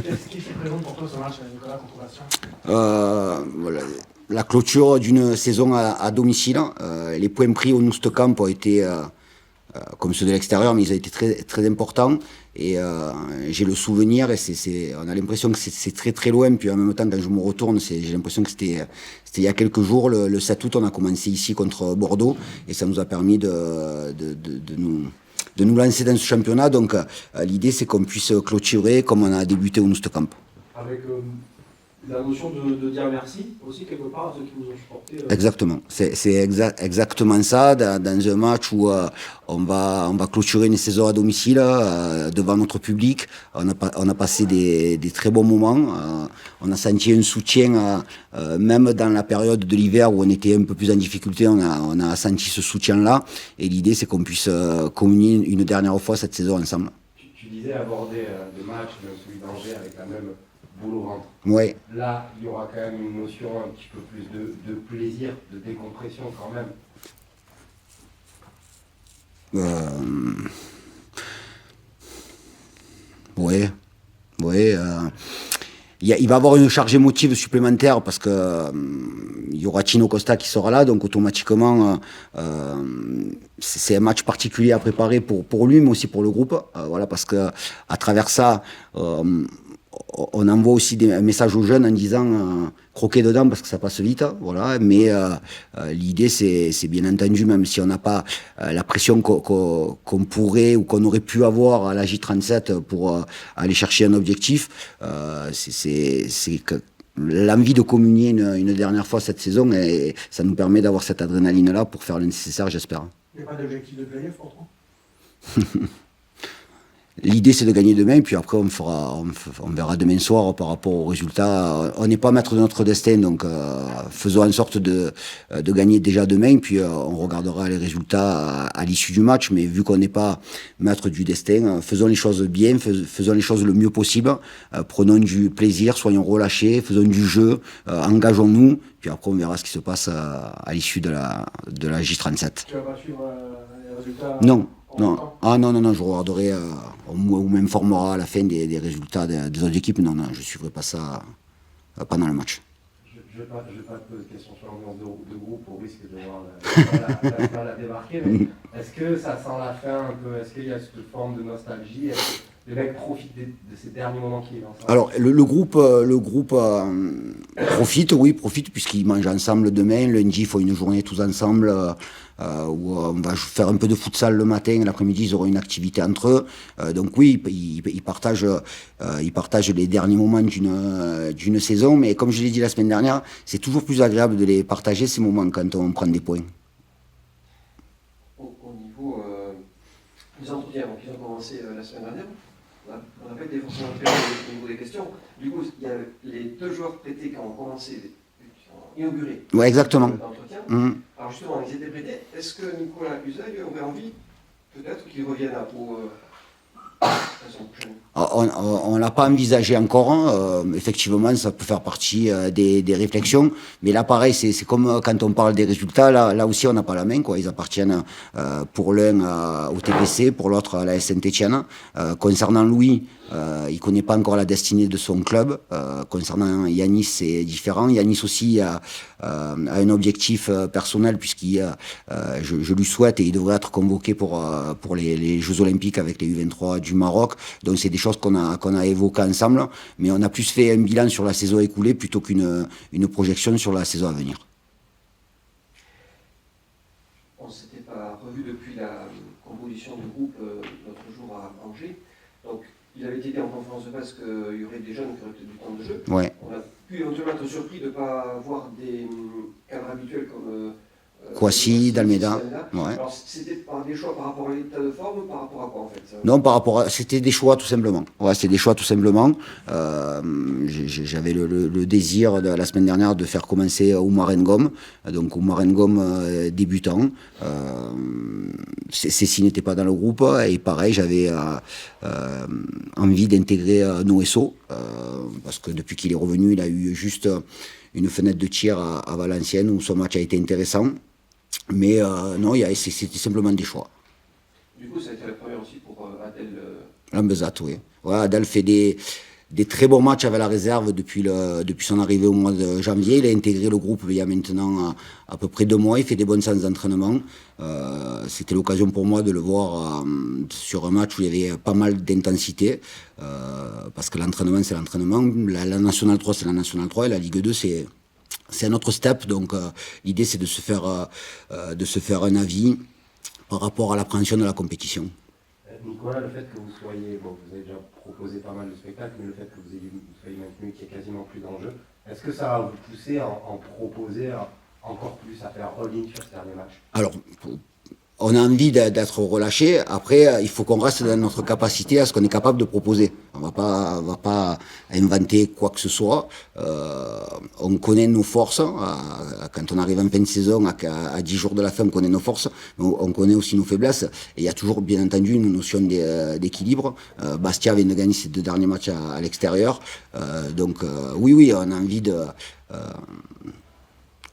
Qu'est-ce qui représente pour toi ce match, Nicolas, contre Bastia? Voilà, la clôture d'une saison à domicile. Les points pris au Noust Camp ont été, comme ceux de l'extérieur, mais ils ont été très, très importants. Et j'ai le souvenir, et on a l'impression que c'est très très loin. Puis en même temps, quand je me retourne, j'ai l'impression que c'était il y a quelques jours, le 7 août, on a commencé ici contre Bordeaux. Et ça nous a permis de nous lancer dans ce championnat. Donc l'idée, c'est qu'on puisse clôturer comme on a débuté au Noust Camp. Avec la notion de dire merci aussi, quelque part, à ceux qui vous ont supporté. Exactement. C'est exactement ça, dans un match où on va clôturer une saison à domicile devant notre public. On a passé des très bons moments. On a senti un soutien, même dans la période de l'hiver où on était un peu plus en difficulté, on a senti ce soutien-là. Et l'idée, c'est qu'on puisse communier une dernière fois cette saison ensemble. Tu disais aborder des matchs, même celui d'Angers, avec la même boule au ventre. Ouais. Là, il y aura quand même une notion un petit peu plus de plaisir, de décompression quand même. Ouais. Ouais. Il va avoir une charge émotive supplémentaire parce que il y aura Tino Costa qui sera là, donc automatiquement c'est un match particulier à préparer pour lui, mais aussi pour le groupe. Voilà, parce que à travers ça, on envoie aussi un message aux jeunes en disant croquez dedans parce que ça passe vite, voilà. Mais l'idée c'est bien entendu, même si on n'a pas la pression qu'on pourrait ou qu'on aurait pu avoir à la J37 pour aller chercher un objectif, c'est que l'envie de communier une dernière fois cette saison, et ça nous permet d'avoir cette adrénaline là pour faire le nécessaire, j'espère. Il n'y a pas d'objectif de play-off pour toi? L'idée, c'est de gagner demain, et puis après, on verra demain soir par rapport aux résultats. On n'est pas maître de notre destin, donc faisons en sorte de gagner déjà demain, puis on regardera les résultats à l'issue du match. Mais vu qu'on n'est pas maître du destin, faisons les choses bien, faisons les choses le mieux possible, prenons du plaisir, soyons relâchés, faisons du jeu, engageons-nous, puis après, on verra ce qui se passe à l'issue de la J37. Tu vas pas suivre les résultats? Non. Non. Ah non, non, non, je regarderai, ou m'informera à la fin des résultats des autres équipes. Non, non, je ne suivrai pas ça pendant le match. Je ne vais pas te poser de questions sur l'ambiance de groupe au risque de voir la débarquer, mais est-ce que ça sent la fin un peu? Est-ce qu'il y a cette forme de nostalgie? Est-ce que les mecs profitent de ces derniers moments qui vivent ensemble? Alors, le groupe profite puisqu'ils mangent ensemble demain. Lundi, ils font une journée tous ensemble où on va faire un peu de futsal le matin. L'après-midi, ils auront une activité entre eux. Donc oui, ils partagent les derniers moments d'une saison. Mais comme je l'ai dit la semaine dernière, c'est toujours plus agréable de les partager, ces moments, quand on prend des points. Au niveau des entretiens, donc ils ont commencé la semaine dernière. On n'a pas été forcément très au niveau des questions. Du coup, il y a les deux joueurs prêtés qui ont commencé, qui ont inauguré Ouais, exactement. l'entretien. Alors justement, ils étaient prêtés. Est-ce que Nicolas Usaï aurait envie, peut-être, qu'ils reviennent à Pau la saison prochaine? On l'a pas envisagé encore, hein. Effectivement, ça peut faire partie des réflexions. Mais là, pareil, c'est comme quand on parle des résultats. Là aussi, on n'a pas la main, quoi. Ils appartiennent pour l'un au TPC, pour l'autre à la Saint-Étienne. Concernant Louis, il connaît pas encore la destinée de son club. Concernant Yanis, c'est différent. Yanis aussi a un objectif personnel, je lui souhaite, et il devrait être convoqué pour les Jeux Olympiques avec les U23 du Maroc. Donc c'est des choses qu'on a évoquées ensemble, mais on a plus fait un bilan sur la saison écoulée plutôt qu'une projection sur la saison à venir. On ne s'était pas revu depuis la composition du groupe l'autre jour à Angers. Donc il avait été en conférence de presse qu'il y aurait des jeunes qui auraient peut-être du temps de jeu. Ouais. On a pu éventuellement être surpris de ne pas voir des cadres habituels comme Kouassi, D'Almeida. Ouais. Alors c'était par des choix par rapport à l'état de forme ou par rapport à quoi en fait ça? Non, c'était des choix tout simplement. Ouais, c'était des choix tout simplement. J'avais le désir la semaine dernière de faire commencer Oumar Ngom. Donc Oumar Ngom débutant. Cécile n'était pas dans le groupe, et pareil, j'avais envie d'intégrer Noesso parce que depuis qu'il est revenu, il a eu juste une fenêtre de tir à Valenciennes où son match a été intéressant. Mais non, c'était simplement des choix. Du coup, ça a été la première aussi pour Adel. Lambezat, oui. Ouais, Adel fait des des très bons matchs avec la réserve depuis son arrivée au mois de janvier. Il a intégré le groupe il y a maintenant à peu près 2 mois. Il fait des bonnes séances d'entraînement. C'était l'occasion pour moi de le voir sur un match où il y avait pas mal d'intensité. Parce que l'entraînement, c'est l'entraînement. La National 3, c'est la National 3. Et la Ligue 2, c'est un autre step. Donc l'idée, c'est de se faire un avis par rapport à l'appréhension de la compétition. Nicolas, le fait que vous soyez, bon, vous avez déjà proposé pas mal de spectacles, mais le fait que vous soyez maintenu, qu'il n'y ait quasiment plus d'enjeux, est-ce que ça va vous pousser à en proposer encore plus, à faire all-in sur ce dernier match? Alors, on a envie d'être relâché. Après, il faut qu'on reste dans notre capacité à ce qu'on est capable de proposer. On va pas inventer quoi que ce soit. On connaît nos forces. Quand on arrive en fin de saison, à 10 jours de la fin, on connaît nos forces. Mais on connaît aussi nos faiblesses. Et il y a toujours, bien entendu, une notion d'équilibre. Bastia vient de gagner ses 2 derniers matchs à l'extérieur. Donc, oui, on a envie de...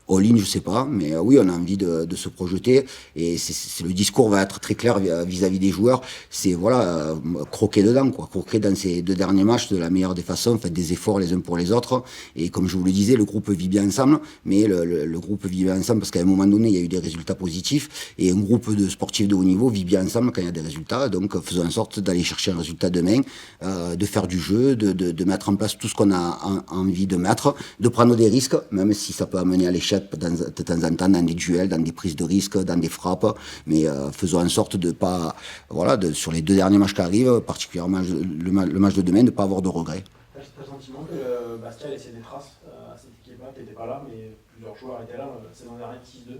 all-in, je sais pas, mais oui, on a envie de se projeter et le discours va être très clair vis-à-vis des joueurs. C'est voilà, croquer dedans, quoi, croquer dans ces 2 derniers matchs de la meilleure des façons, faites des efforts les uns pour les autres. Et comme je vous le disais, le groupe vit bien ensemble, mais le groupe vit bien ensemble parce qu'à un moment donné, il y a eu des résultats positifs et un groupe de sportifs de haut niveau vit bien ensemble quand il y a des résultats. Donc, faisons en sorte d'aller chercher un résultat demain, de faire du jeu, de mettre en place tout ce qu'on a envie de mettre, de prendre des risques, même si ça peut amener à l'échec de temps en temps dans des duels, dans des prises de risques, dans des frappes, mais faisons en sorte de pas, voilà, sur les 2 derniers matchs qui arrivent, particulièrement le match de demain, de ne pas avoir de regrets. T'as le sentiment que Bastia a laissé des traces à cette équipe-là, t'étais pas là, mais plusieurs joueurs étaient là, saison dernière 6-2.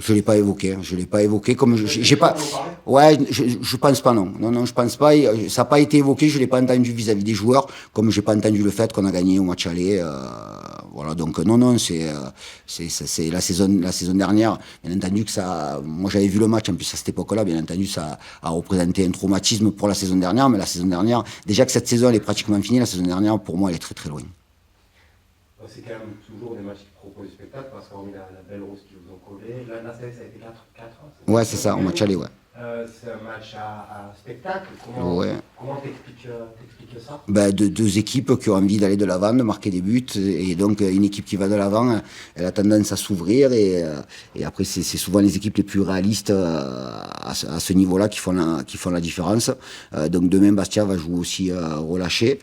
Je l'ai pas évoqué comme j'ai pas. Ouais, je pense pas, non, je pense pas. Ça n'a pas été évoqué, je l'ai pas entendu vis-à-vis des joueurs, comme j'ai pas entendu le fait qu'on a gagné au match aller. Voilà, donc non, c'est la saison dernière. Bien entendu que ça, moi j'avais vu le match en plus à cette époque-là. Bien entendu, ça a représenté un traumatisme pour la saison dernière, mais la saison dernière, déjà que cette saison elle est pratiquement finie, la saison dernière pour moi elle est très très loin. C'est quand même toujours des matchs qui proposent du spectacle parce qu'on a la belle rose qui vous ont collé. Là, ça a été 4-4. Ouais, c'est ça, au match aller, ouais. C'est un match à spectacle. Comment t'expliques ça? 2 équipes qui ont envie d'aller de l'avant, de marquer des buts. Et donc, une équipe qui va de l'avant, elle a tendance à s'ouvrir. Et après, c'est souvent les équipes les plus réalistes à ce niveau-là qui font la différence. Donc, demain, Bastia va jouer aussi relâché.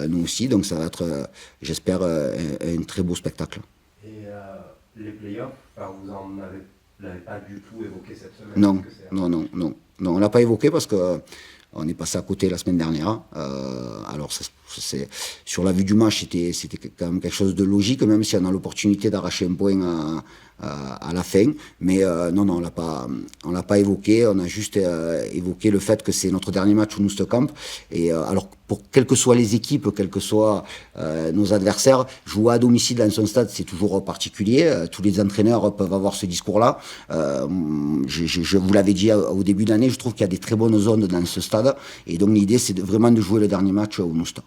Nous aussi. Donc, ça va être, j'espère, un très beau spectacle. Et les playoffs, vous l'avez pas du tout évoqué cette semaine? Non, on l'a pas évoqué parce que on est passé à côté la semaine dernière. Alors, sur la vue du match, c'était quand même quelque chose de logique, même si on a l'opportunité d'arracher un point à la fin. Mais non, on l'a pas évoqué. On a juste évoqué le fait que c'est notre dernier match au Noust Camp. Et alors, pour quelles que soient les équipes, quels que soient nos adversaires, jouer à domicile dans son stade, c'est toujours particulier. Tous les entraîneurs peuvent avoir ce discours-là. Je vous l'avais dit au début de l'année, je trouve qu'il y a des très bonnes zones dans ce stade. Et donc l'idée, c'est vraiment de jouer le dernier match au Noust.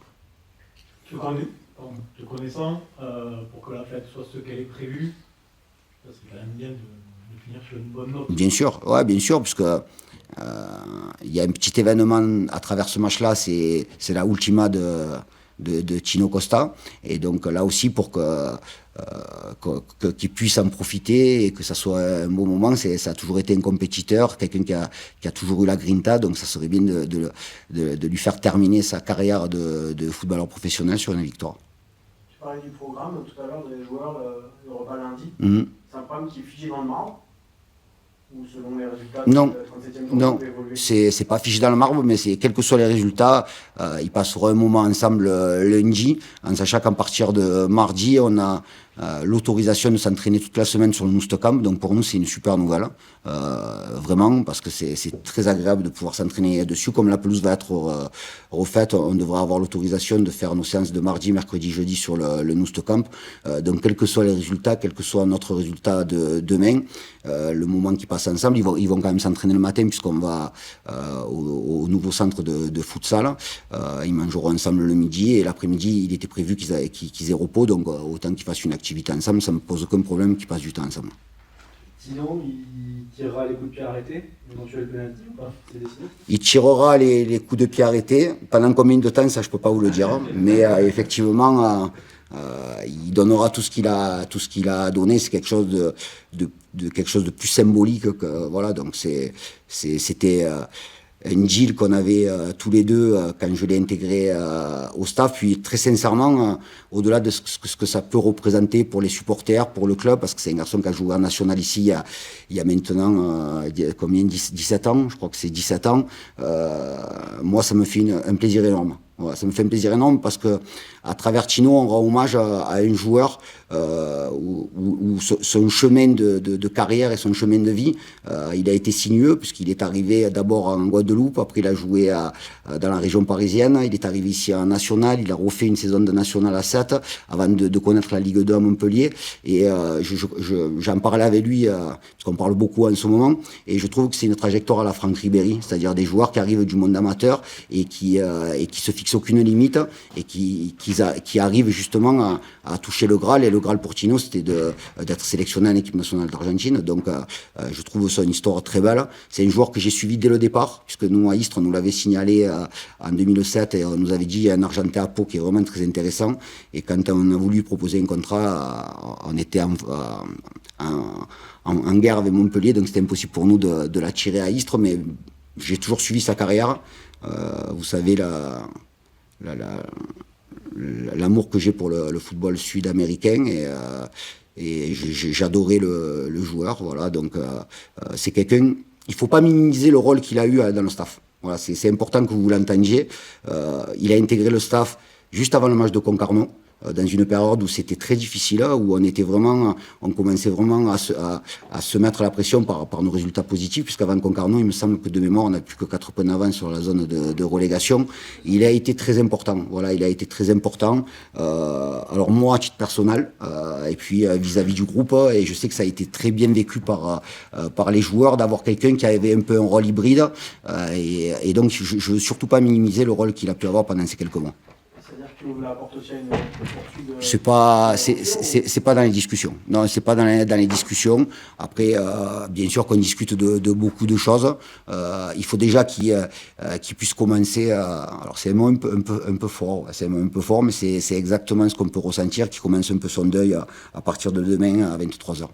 Te connaissant, pour que la fête soit ce qu'elle est prévue, ça serait quand même bien de finir sur une bonne note. Bien sûr, puisque il y a un petit événement à travers ce match-là, c'est la ultima de Tino Costa. Et donc là aussi, pour qu'il puisse en profiter et que ça soit un bon moment, ça a toujours été un compétiteur, quelqu'un qui a toujours eu la grinta, donc ça serait bien de lui faire terminer sa carrière de footballeur professionnel sur une victoire. Tu parlais du programme tout à l'heure des joueurs, le repas lundi. C'est un programme qui est figé dans le marbre? Ou selon les résultats Non, de la 37e journée, peut évoluer? c'est pas figé dans le marbre, mais quels que soient les résultats, ils passeront un moment ensemble lundi, en sachant qu'à partir de mardi, on a l'autorisation de s'entraîner toute la semaine sur le Noust Camp. Donc pour nous, c'est une super nouvelle, vraiment, parce que c'est très agréable de pouvoir s'entraîner dessus. Comme la pelouse va être refaite, on devra avoir l'autorisation de faire nos séances de mardi, mercredi, jeudi sur le Noust Camp. Donc quels que soient les résultats, quel que soit notre résultat de demain, le moment qu'ils passent ensemble, ils vont quand même s'entraîner le matin puisqu'on va au nouveau centre de futsal. Ils mangeront ensemble le midi et l'après-midi, il était prévu qu'ils aient repos, donc autant qu'ils fassent une activité ensemble, ça ne me pose aucun problème qu'ils passent du temps ensemble. Tino, il tirera les coups de pied arrêtés, éventuel penalty ou pas? C'est décidé? Il tirera les coups de pied arrêtés. Pendant combien de temps, ça je peux pas vous le dire. Mais effectivement, il donnera tout ce qu'il a donné. C'est quelque chose quelque chose de plus symbolique que voilà. Donc c'était un deal qu'on avait tous les deux quand je l'ai intégré au staff. Puis très sincèrement, au-delà de ce que ça peut représenter pour les supporters, pour le club, parce que c'est un garçon qui a joué en national ici il y a maintenant 17 ans, je crois que c'est 17 ans, moi ça me fait un plaisir énorme. Voilà, ça me fait un plaisir énorme parce que à travers Tino, on rend hommage à un joueur où son chemin de carrière et son chemin de vie, il a été sinueux puisqu'il est arrivé d'abord en Guadeloupe, après il a joué dans la région parisienne, il est arrivé ici en national, il a refait une saison de national à 7 avant de connaître la Ligue 2 à Montpellier. Et j'en parlais avec lui parce qu'on parle beaucoup en ce moment, et je trouve que c'est une trajectoire à la Franck Ribéry, c'est-à-dire des joueurs qui arrivent du monde amateur et qui se fixent aucune limite et qui arrivent justement à toucher le Graal. Et le Graal pour Tino, c'était d'être sélectionné en équipe nationale d'Argentine. Donc je trouve son histoire très belle. C'est un joueur que j'ai suivi dès le départ, puisque nous à Istres, on nous l'avait signalé en 2007 et on nous avait dit il y a un Argentin à Pau qui est vraiment très intéressant. Et quand on a voulu proposer un contrat, on était en guerre avec Montpellier, donc c'était impossible pour nous de l'attirer à Istres, mais j'ai toujours suivi sa carrière. Vous savez l'amour que j'ai pour le football sud-américain, et j'adorais le joueur. Voilà, donc c'est quelqu'un. Il faut pas minimiser le rôle qu'il a eu dans le staff. Voilà, c'est important que vous l'entendiez. Il a intégré le staff juste avant le match de Concarneau, dans une période où c'était très difficile, où on commençait vraiment à se mettre la pression par nos résultats positifs, puisqu'avant Concarneau, il me semble que de mémoire, on n'a plus que 4 points d'avance sur la zone de relégation. Il a été très important. Voilà, il a été très important. Alors moi, à titre personnel, et puis vis-à-vis du groupe, et je sais que ça a été très bien vécu par les joueurs, d'avoir quelqu'un qui avait un peu un rôle hybride, et donc je veux surtout pas minimiser le rôle qu'il a pu avoir pendant ces quelques mois. C'est-à-dire que tu ouvres la porte aussi à une poursuite de... C'est pas dans les discussions. Non, c'est pas dans les discussions. Après, bien sûr qu'on discute de beaucoup de choses. Il faut déjà qu'il puisse commencer. Alors c'est un mot un peu fort. C'est un mot un peu fort, mais c'est exactement ce qu'on peut ressentir. Qu'il commence un peu son deuil à partir de demain à 23h.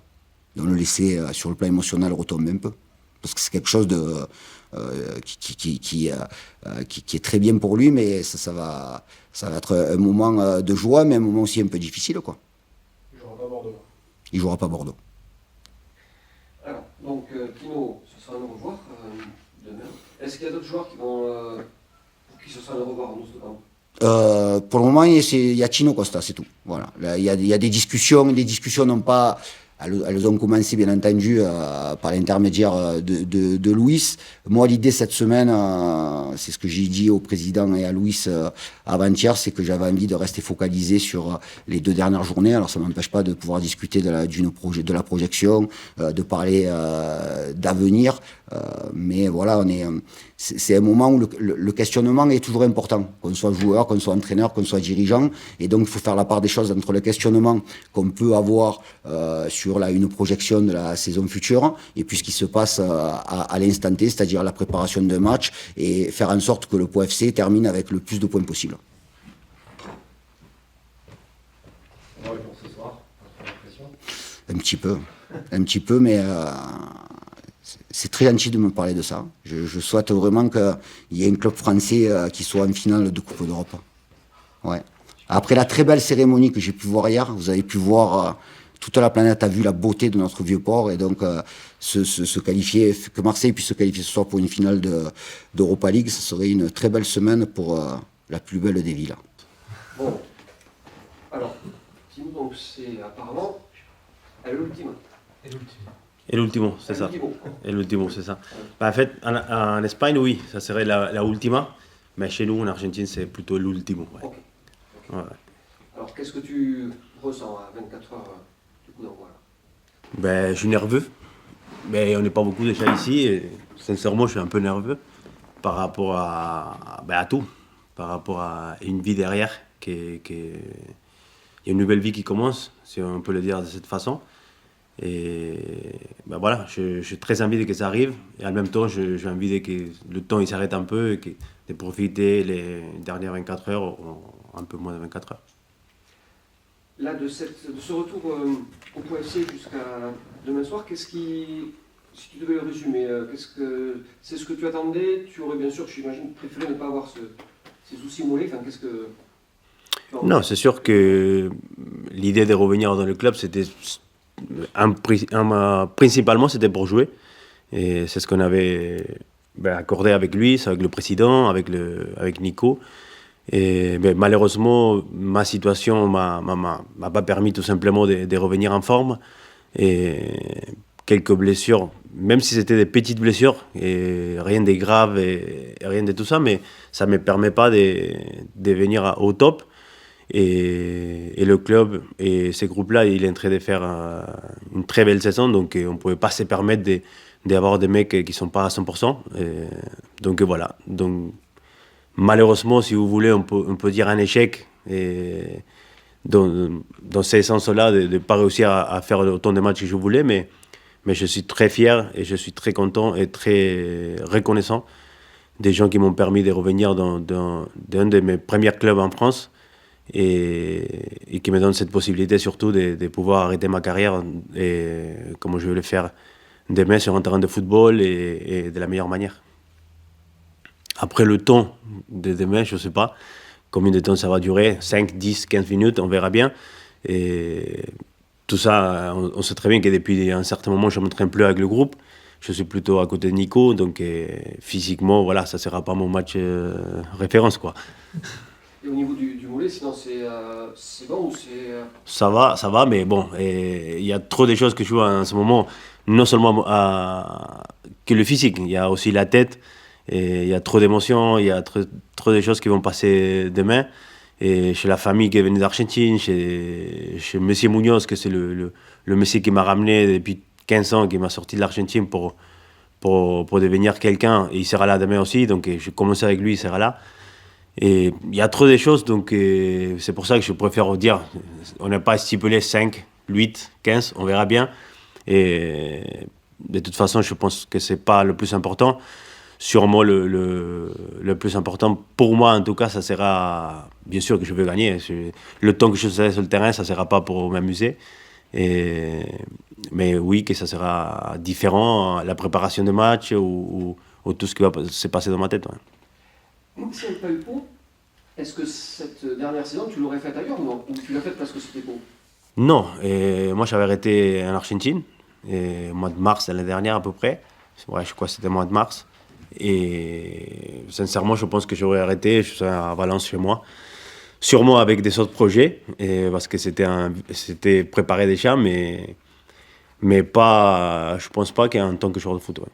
Donc le laisser sur le plan émotionnel retomber un peu, parce que c'est quelque chose qui est très bien pour lui, mais ça va être un moment de joie, mais un moment aussi un peu difficile, quoi. Il jouera pas Bordeaux. Il jouera pas Bordeaux. Alors, donc Tino, ce sera un au revoir demain. Est-ce qu'il y a d'autres joueurs pour qui ce sera un au revoir en Ouest-Camp? Pour le moment, il y a Tino Costa, c'est tout. Voilà. Là, il y a des discussions. Les discussions n'ont pas... Elles ont commencé, bien entendu, par l'intermédiaire de Louis. Moi, l'idée cette semaine, c'est ce que j'ai dit au président et à Louis avant-hier, c'est que j'avais envie de rester focalisé sur les 2 dernières journées. Alors, ça m'empêche pas de pouvoir discuter de la projection, de parler d'avenir. Mais voilà, c'est un moment où le questionnement est toujours important, qu'on soit joueur, qu'on soit entraîneur, qu'on soit dirigeant. Et donc, il faut faire la part des choses entre le questionnement qu'on peut avoir sur une projection de la saison future, et puis ce qui se passe à l'instant T, c'est-à-dire la préparation d'un match, et faire en sorte que le Pau FC termine avec le plus de points possible. Ouais, pour ce soir, pas trop l'impression. Un petit peu, mais c'est très gentil de me parler de ça. Je souhaite vraiment qu'il y ait un club français qui soit en finale de Coupe d'Europe. Ouais. Après la très belle cérémonie que j'ai pu voir hier, vous avez pu voir... toute la planète a vu la beauté de notre vieux port, et donc se qualifier, que Marseille puisse se qualifier ce soir pour une finale d'Europa League, ce serait une très belle semaine pour la plus belle des villes. Bon, alors, Tino, donc c'est apparemment l'ultime. Et l'ultimo, c'est ça. Et l'ultimo, c'est ça. Bah, en fait, en Espagne, oui, ça serait la ultima, mais chez nous, en Argentine, c'est plutôt l'ultimo. Ouais. Ok. Ouais. Alors, qu'est-ce que tu ressens à 24 heures du coup d'envoi? Ben, je suis nerveux, mais on n'est pas beaucoup déjà ici, et sincèrement, je suis un peu nerveux par rapport à tout, par rapport à une vie derrière, il y a une nouvelle vie qui commence, si on peut le dire de cette façon. Et ben voilà, j'ai très envie que ça arrive. Et en même temps, j'ai envie que le temps il s'arrête un peu et de profiter les dernières 24 heures, un peu moins de 24 heures. Là, de ce retour au POFC jusqu'à demain soir, qu'est-ce qui, si tu devais le résumer, c'est ce que tu attendais? Tu aurais bien sûr, j'imagine, préféré ne pas avoir ces soucis mollets. Enfin, qu'est-ce que non, c'est sûr que l'idée de revenir dans le club, c'était principalement c'était pour jouer. Et c'est ce qu'on avait accordé avec lui, avec le président, avec Nico. Et malheureusement, ma situation m'a pas permis tout simplement de revenir en forme. Et quelques blessures, même si c'était des petites blessures, et rien de grave et rien de tout ça, mais ça ne me permet pas de venir au top. Et le club et ces groupes-là, il est en train de faire une très belle saison, donc on ne pouvait pas se permettre d'avoir des mecs qui ne sont pas à 100%. Donc voilà. Donc, malheureusement, si vous voulez, on peut dire un échec et dans ce sens-là, de ne pas réussir à faire autant de matchs que je voulais, mais je suis très fier et je suis très content et très reconnaissant des gens qui m'ont permis de revenir dans un de mes premiers clubs en France et qui me donnent cette possibilité surtout de pouvoir arrêter ma carrière et comme je vais le faire demain sur un terrain de football et de la meilleure manière. Après le temps de demain, je ne sais pas combien de temps ça va durer, 5, 10, 15 minutes, on verra bien. Et tout ça, on sait très bien que depuis un certain moment, je ne m'entraîne plus avec le groupe. Je suis plutôt à côté de Nico, donc physiquement, voilà, ça ne sera pas mon match référence, quoi. Et au niveau du mollet, sinon c'est bon ou c'est... Ça va, mais bon, il y a trop de choses que je vois en ce moment, non seulement que le physique, il y a aussi la tête. Et il y a trop d'émotions, il y a trop de choses qui vont passer demain. Et chez la famille qui est venue d'Argentine, chez Monsieur Munoz, que c'est le monsieur qui m'a ramené depuis 15 ans, qui m'a sorti de l'Argentine pour devenir quelqu'un. Et il sera là demain aussi, donc je commence avec lui, il sera là. Et il y a trop de choses, donc c'est pour ça que je préfère dire, on n'a pas stipulé 5, 8, 15, on verra bien. Et de toute façon, je pense que ce n'est pas le plus important. Sûrement le plus important pour moi en tout cas, ça sera bien sûr que je veux gagner. Le temps que je serai sur le terrain, ça ne sera pas pour m'amuser. Mais oui, que ça sera différent, la préparation de match ou tout ce qui va se passer dans ma tête. Ouais. Si elle n'a pas eu Pau, est-ce que cette dernière saison, tu l'aurais faite ailleurs ou non? Ou tu l'as faite parce que c'était Pau? Non, moi j'avais arrêté en Argentine, au mois de mars l'année dernière à peu près. Ouais, je crois que c'était le mois de mars. Et sincèrement, je pense que j'aurais arrêté, je serais à Valence chez moi. Sûrement avec des autres projets, parce que c'était préparé déjà, mais pas, je pense pas qu'en tant que joueur de foot. Ouais.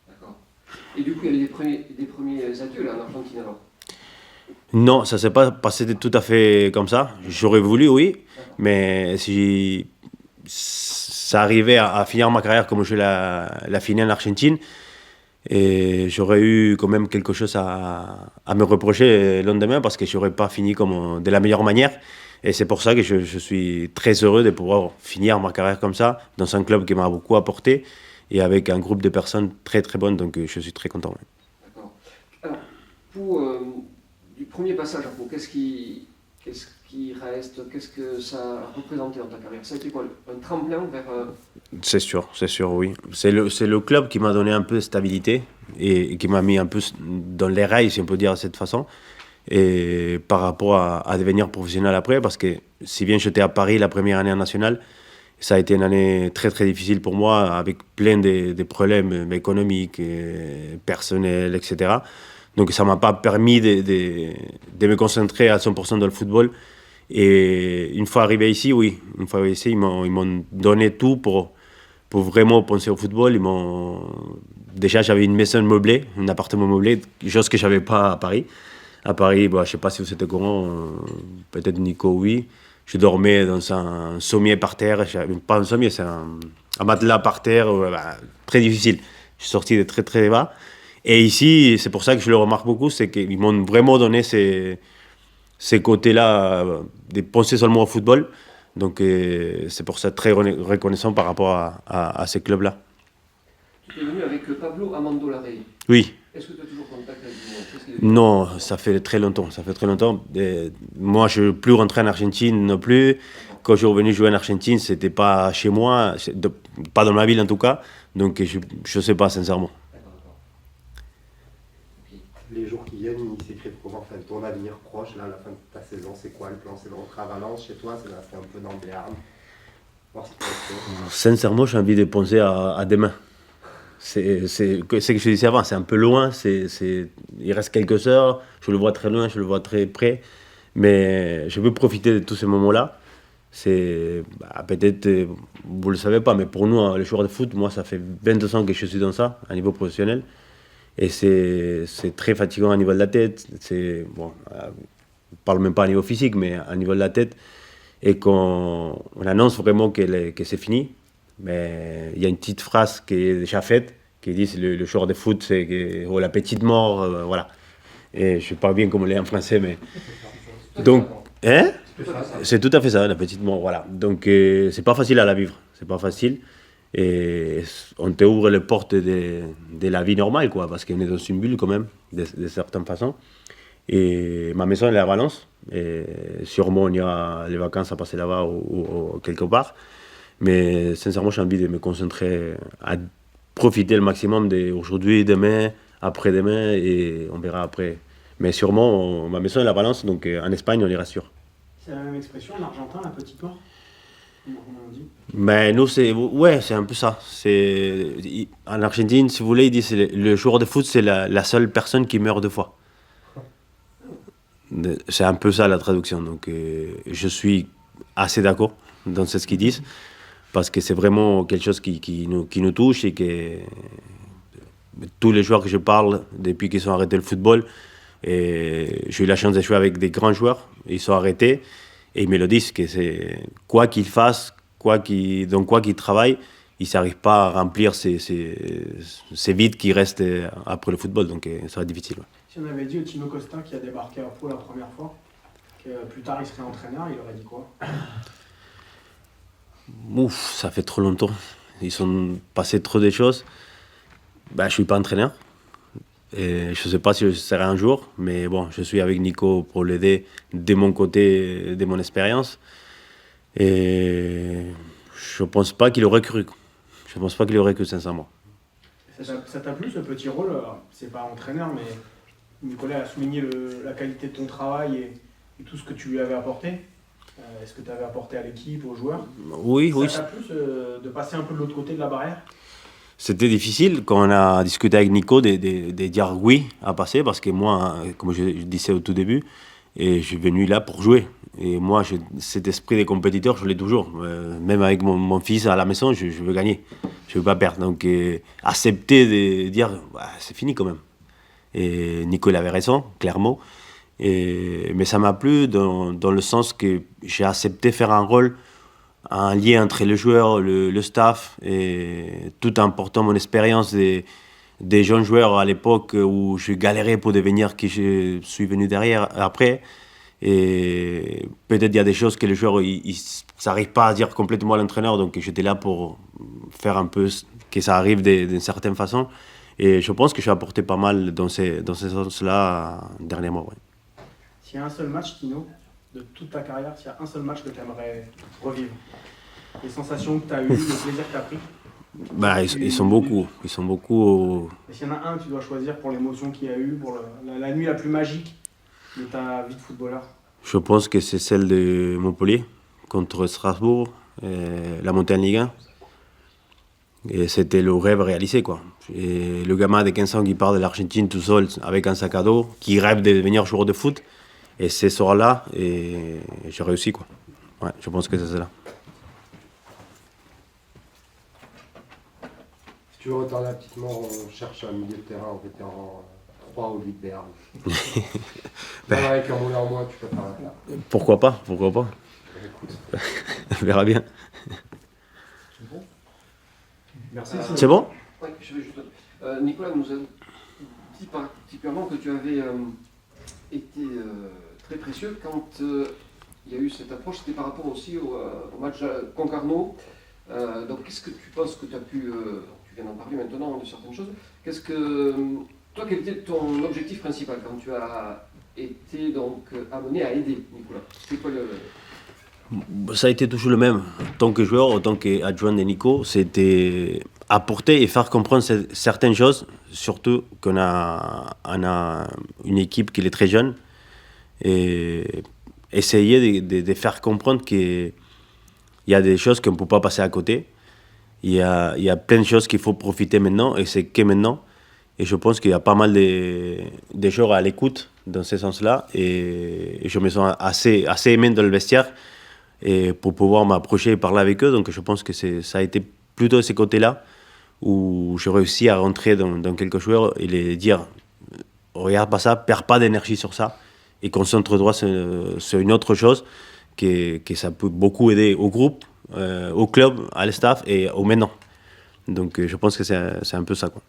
D'accord. Et du coup, il y avait des premiers adieux là, en Argentine alors? Non, ça ne s'est pas passé tout à fait comme ça. J'aurais voulu, oui, mais si ça arrivait à finir ma carrière comme je l'ai fini en Argentine, et j'aurais eu quand même quelque chose à me reprocher le lendemain parce que je n'aurais pas fini de la meilleure manière. Et c'est pour ça que je suis très heureux de pouvoir finir ma carrière comme ça, dans un club qui m'a beaucoup apporté et avec un groupe de personnes très très bonnes, donc je suis très content. Ouais. D'accord. Alors, pour du premier passage à Pau, qu'est-ce qui reste? Qu'est-ce que ça a représenté dans ta carrière? Ça a été quoi? Un tremplin vers... C'est sûr, oui. C'est le club qui m'a donné un peu de stabilité et qui m'a mis un peu dans les rails, si on peut dire de cette façon, et par rapport à devenir professionnel après, parce que si bien j'étais à Paris la première année en nationale, ça a été une année très très difficile pour moi, avec plein de problèmes économiques, personnels, etc. Donc ça ne m'a pas permis de me concentrer à 100% dans le football. Et une fois arrivé ici, oui, ils m'ont donné tout pour vraiment penser au football. Déjà, j'avais une maison meublée, un appartement meublé, chose que je n'avais pas à Paris. À Paris, je ne sais pas si vous êtes au courant, peut-être Nico, oui. Je dormais dans un sommier par terre, pas un sommier, c'est un matelas par terre, très difficile. Je suis sorti de très très bas. Et ici, c'est pour ça que je le remarque beaucoup, c'est qu'ils m'ont vraiment donné ces côtés-là de penser seulement au football. Donc c'est pour ça très reconnaissant par rapport à ces clubs-là. Tu es venu avec Pablo Amandolare. Oui. Est-ce que tu as toujours contact avec lui? Non, ça fait très longtemps. Moi, je ne suis plus rentré en Argentine non plus. Quand je suis revenu jouer en Argentine, c'était pas chez moi, pas dans ma ville en tout cas. Donc je ne sais pas sincèrement. Les jours qui viennent, ils s'écrivent comment? Enfin, ton avenir proche, là, à la fin de ta saison, c'est quoi le plan? C'est de rentrer à Valence chez toi, c'est de rester un peu dans Béarn, voir ce qui va se passer. Sincèrement, j'ai envie de penser à demain. C'est ce que je disais avant, c'est un peu loin, il reste quelques heures, je le vois très loin, je le vois très près, mais je veux profiter de tous ces moments-là. Peut-être, vous ne le savez pas, mais pour nous, les joueurs de foot, moi, ça fait 22 ans que je suis dans ça, à niveau professionnel. Et c'est très fatigant à niveau de la tête. On ne parle même pas à niveau physique, mais à niveau de la tête. Et qu'on annonce vraiment que c'est fini. Mais il y a une petite phrase qui est déjà faite, qui dit le joueur de foot, c'est la petite mort, voilà. Et je ne sais pas bien comment on l'est en français, mais... Donc, hein? C'est tout à fait ça, la petite mort, voilà. Donc, c'est pas facile à la vivre, c'est pas facile. Et on te ouvre les portes de la vie normale, quoi, parce qu'on est dans une bulle quand même, de certaines façons. Et ma maison elle est à Valence, et sûrement il y a les vacances à passer là-bas ou quelque part. Mais sincèrement, j'ai envie de me concentrer à profiter le maximum d'aujourd'hui, demain, après-demain, et on verra après. Mais sûrement, ma maison est à Valence, donc en Espagne, on ira sûr. C'est la même expression en argentin, la petite mort? Comment on dit? Mais nous, c'est un peu ça. En Argentine, si vous voulez, ils disent le joueur de foot, c'est la seule personne qui meurt deux fois. C'est un peu ça la traduction. Donc, je suis assez d'accord dans ce qu'ils disent, parce que c'est vraiment quelque chose qui nous touche et que tous les joueurs que je parle depuis qu'ils ont arrêté le football, et j'ai eu la chance de jouer avec des grands joueurs, ils sont arrêtés et ils me le disent que c'est quoi qu'ils fassent, dans quoi qu'ils travaillent, ils n'arrivent pas à remplir ces vides qui restent après le football, donc ça sera difficile. Ouais. Si on avait dit au Tino Costa qui a débarqué à Pau la première fois, que plus tard il serait entraîneur, il aurait dit quoi? Ouf, ça fait trop longtemps. Ils sont passés trop de choses. Je ne suis pas entraîneur. Et je ne sais pas si je serai un jour, mais bon, je suis avec Nico pour l'aider de mon côté, de mon expérience. Et je ne pense pas qu'il aurait cru. Je ne pense pas qu'il aurait cru, sincèrement. Ça t'a plu ce petit rôle? C'est pas entraîneur, mais Nicolas a souligné la qualité de ton travail et tout ce que tu lui avais apporté. Est-ce que tu avais apporté à l'équipe, aux joueurs? Oui. Ça t'a plu de passer un peu de l'autre côté de la barrière? C'était difficile quand on a discuté avec Nico de dire oui à passer, parce que moi, comme je disais au tout début, et je suis venu là pour jouer. Et moi, cet esprit de compétiteur, je l'ai toujours. Même avec mon fils à la maison, je veux gagner. Je ne veux pas perdre. Donc, accepter de dire, c'est fini quand même. Et Nico, il avait raison, clairement. Mais ça m'a plu dans le sens que j'ai accepté faire un rôle, un lien entre les joueurs, le staff, et tout en portant mon expérience des jeunes joueurs à l'époque où je galérais pour devenir qui je suis venu derrière, après. Et peut-être il y a des choses que les joueurs ils n'arrivent pas à dire complètement à l'entraîneur, donc j'étais là pour faire un peu que ça arrive d'une certaine façon. Et je pense que j'ai apporté pas mal dans ces sens-là dernièrement. Ouais. S'il y a un seul match, Tino, de toute ta carrière, s'il y a un seul match que tu aimerais revivre, les sensations que tu as eues, le plaisir que tu as pris? Ils sont beaucoup. Et s'il y en a un que tu dois choisir pour l'émotion qu'il y a eu, pour la nuit la plus magique de ta vie de footballeur? Je pense que c'est celle de Montpellier contre Strasbourg, la montée en Ligue 1. Et c'était le rêve réalisé, quoi. Et le gamin de 15 ans qui part de l'Argentine tout seul avec un sac à dos, qui rêve de devenir joueur de foot. Et ce soir-là, j'ai réussi, quoi. Ouais, je pense que c'est celle-là. Si tu veux retourner à petite mort, on cherche un milieu de terrain en vétéran 3 ou 8 Béarn. Avec un moulin en moins, tu peux faire l'affaire. Pourquoi pas? Écoute. On verra bien. Merci. C'est bon? Oui, je vais juste. Nicolas nous a dit particulièrement que tu avais été très précieux quand il y a eu cette approche, c'était par rapport aussi au match contre Arnaud. Donc qu'est-ce que tu penses que tu as pu, tu viens d'en parler maintenant de certaines choses, toi quel était ton objectif principal quand tu as été donc amené à aider Nicolas? C'était quoi Ça a été toujours le même. En tant que joueur, en tant qu'adjoint de Nico, c'était apporter et faire comprendre certaines choses, surtout qu'on a une équipe qui est très jeune, et essayer de faire comprendre qu'il y a des choses qu'on ne peut pas passer à côté. Il y a plein de choses qu'il faut profiter maintenant, et c'est que maintenant. Et je pense qu'il y a pas mal de joueurs à l'écoute dans ce sens-là, et je me sens assez aimé dans le vestiaire et pour pouvoir m'approcher et parler avec eux. Donc je pense que ça a été plutôt de ces côtés-là où j'ai réussi à rentrer dans quelques joueurs et les dire regarde pas ça, perds pas d'énergie sur ça et concentre-toi sur une autre chose, que ça peut beaucoup aider au groupe, au club, à le staff et au maintenant. Donc je pense que c'est un peu ça, quoi.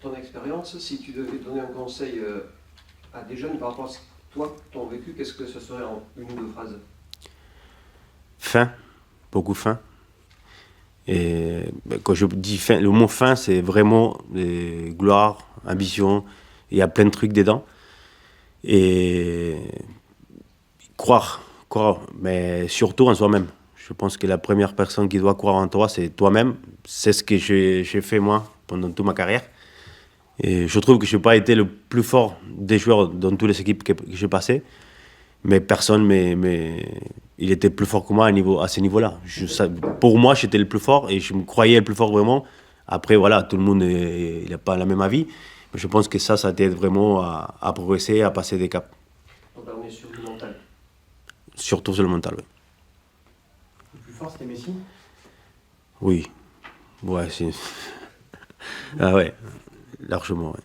ton expérience, si tu devais donner un conseil à des jeunes par rapport à toi, ton vécu, qu'est-ce que ce serait en une ou deux phrases? Fin, beaucoup fin. Et quand je dis fin, le mot fin, c'est vraiment gloire, ambition, il y a plein de trucs dedans. Et croire, mais surtout en soi-même. Je pense que la première personne qui doit croire en toi, c'est toi-même. C'est ce que j'ai fait moi pendant toute ma carrière. Et je trouve que je n'ai pas été le plus fort des joueurs dans toutes les équipes que j'ai passées. Mais personne, il était plus fort que moi à ce niveau-là. Pour moi, j'étais le plus fort et je me croyais le plus fort vraiment. Après, voilà, tout le monde n'a pas le même avis. Mais je pense que ça t'aide vraiment à progresser, à passer des caps. Donc là, on est sur du mental. Surtout sur le mental, oui. Le plus fort, c'était Messi. Oui. Ouais, c'est... Ah ouais, largement, ouais.